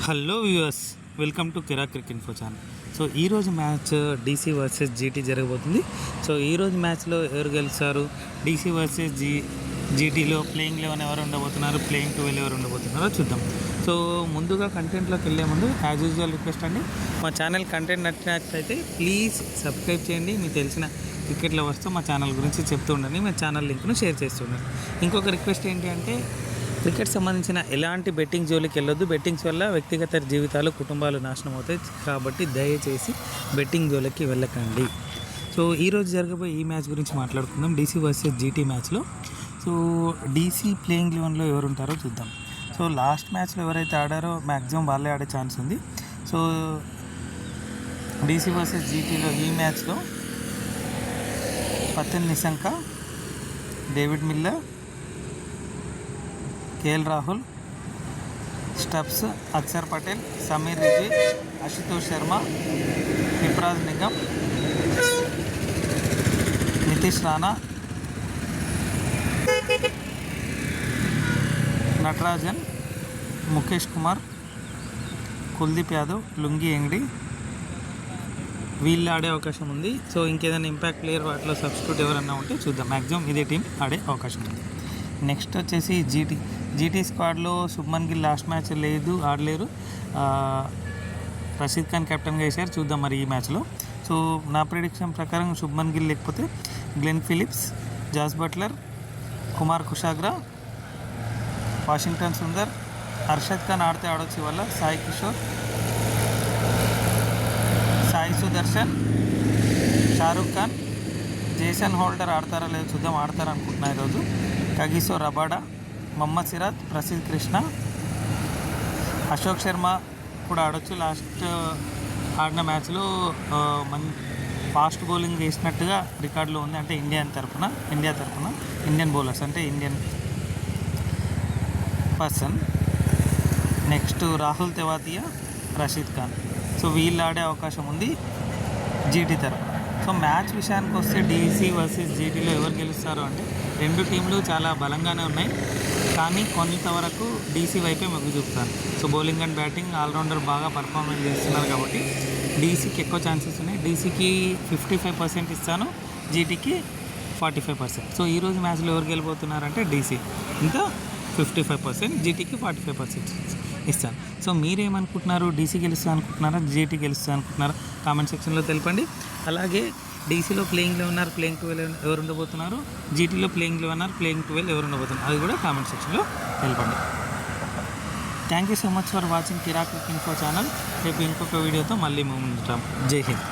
Hello viewers, welcome to Kira cricket info channel. So ఈరోజు match DC versus GT జరగబోతుంది. So ఈరోజు మ్యాచ్లో ఎవరు గెలుస్తారు, డీసీ వర్సెస్ జీటీలో ప్లేయింగ్ 11 ఎవరు ఉండబోతున్నారు, ప్లేయింగ్ 12 ఎవరు ఉండబోతున్నారో చూద్దాం. సో ముందుగా కంటెంట్లోకి వెళ్ళే ముందు యాజ్ యూజువల్ రిక్వెస్ట్ అండి, మా ఛానల్ కంటెంట్ నచ్చినట్లయితే ప్లీజ్ సబ్స్క్రైబ్ చేయండి. మీకు తెలిసిన క్రికెట్ లవర్స్తో మా ఛానల్ గురించి చెప్తూ ఉండండి, మా ఛానల్ లింక్ను షేర్ చేస్తుండండి. ఇంకొక రిక్వెస్ట్ ఏంటి అంటే, క్రికెట్ సంబంధించిన ఎలాంటి బెట్టింగ్ జోలికి వెళ్ళొద్దు. బెట్టింగ్స్ వల్ల వ్యక్తిగత జీవితాలు, కుటుంబాలు నాశనం అవుతాయి. కాబట్టి దయచేసి బెట్టింగ్ జోలికి వెళ్ళకండి. సో ఈరోజు జరగబోయే ఈ మ్యాచ్ గురించి మాట్లాడుకుందాం, డీసీ వర్సెస్ జీటీ మ్యాచ్లో. సో డీసీ ప్లేయింగ్ 11లో ఎవరు ఉంటారో చూద్దాం. సో లాస్ట్ మ్యాచ్లో ఎవరైతే ఆడారో మ్యాక్సిమం వాళ్ళే ఆడే ఛాన్స్ ఉంది. సో డీసీ వర్సెస్ జీటీలో ఈ మ్యాచ్లో Pathum Nissanka, David Miller, KL Rahul, Stubbs, Axar Patel, Sameer Rizvi, Ashutosh Sharma, Vipraj Nigam, Nitish Rana, Natarajan, Mukesh Kumar, Kuldeep Yadav, lungi ఎంగ్డి వీళ్ళు ఆడే అవకాశం ఉంది. సో ఇంకేదైనా ఇంపాక్ట్ ప్లేయర్ వాటిలో సబ్స్టిట్యూట్ ఎవరన్నా ఉంటే చూద్దాం. మ్యాక్సిమం ఇదే టీం ఆడే అవకాశం ఉంది. నెక్స్ట్ వచ్చేసి జీటీ స్క్వాడ్లో శుభ్మన్ గిల్ లాస్ట్ మ్యాచ్ ఆడలేరు. రషీద్ ఖాన్ కెప్టెన్గా వేశారు. చూద్దాం మరి ఈ మ్యాచ్లో. సో నా ప్రిడిక్షన్ ప్రకారం శుభ్మన్ గిల్ లేకపోతే Glenn Phillips, Jos Buttler, Kumar Kushagra, Washington Sundar, Harshad Khan ఆడితే ఆడొచ్చు వల్ల సాయి కిషోర్, సాయి సుదర్శన్, షారూక్ ఖాన్, జేసన్ హోల్డర్ ఆడతారా లేదో చూద్దాం. ఆడతారనుకుంటున్నా ఈరోజు. కగిసో రబాడా, మొహమ్మద్ సిరాజ్, ప్రసిద్ కృష్ణ, అశోక్ శర్మ కూడా ఆడొచ్చు. లాస్ట్ ఆడిన మ్యాచ్లో ఫాస్ట్ బౌలింగ్ వేసినట్టుగా రికార్డులో ఉంది. అంటే ఇండియా తరఫున ఇండియన్ బౌలర్స్ అంటే Indian person. Next Rahul Tewatia, Rashid Khan. So వీళ్ళు ఆడే అవకాశం ఉంది జీటీ తరఫున. సో మ్యాచ్ విషయానికి వస్తే డీసీ వర్సెస్ జీటీలో ఎవరు గెలుస్తారు అంటే, రెండు టీంలు చాలా బలంగానే ఉన్నాయి, కానీ కొంతవరకు డీసీ వైపే మొగ్గు చూపుతాను. So bowling and batting allrounder బాగా పర్ఫార్మెన్స్ చేస్తున్నారు కాబట్టి డీసీకి ఎక్కువ ఛాన్సెస్ ఉన్నాయి. డీసీకి 55% ఇస్తాను, జీటీకి 45%. సో ఈరోజు మ్యాచ్లో ఎవరు గెలిపోతున్నారంటే డీసీ ఇంకా 55%, జీటీకి 45% ఇస్తాను. సో మీరేమనుకుంటున్నారు, డీసీ గెలుస్తా అనుకుంటున్నారా, జీటీ గెలుస్తా అనుకుంటున్నారా, కామెంట్ సెక్షన్లో తెలపండి. అలాగే డీసీలో ప్లేయింగ్ 11 ప్లేయింగ్ 12 ఎవరు ఉండబోతున్నారు, జీటీలో ప్లేయింగ్ 11 ప్లేయింగ్ 12 ఎవరు ఉండబోతున్నారు, అది కూడా కామెంట్ సెక్షన్లో తెలపండి. Thank you so much for watching Kira cricket info channel. రేపు ఇంకొక వీడియోతో మళ్ళీ ముందుంటాం. జై హింద్.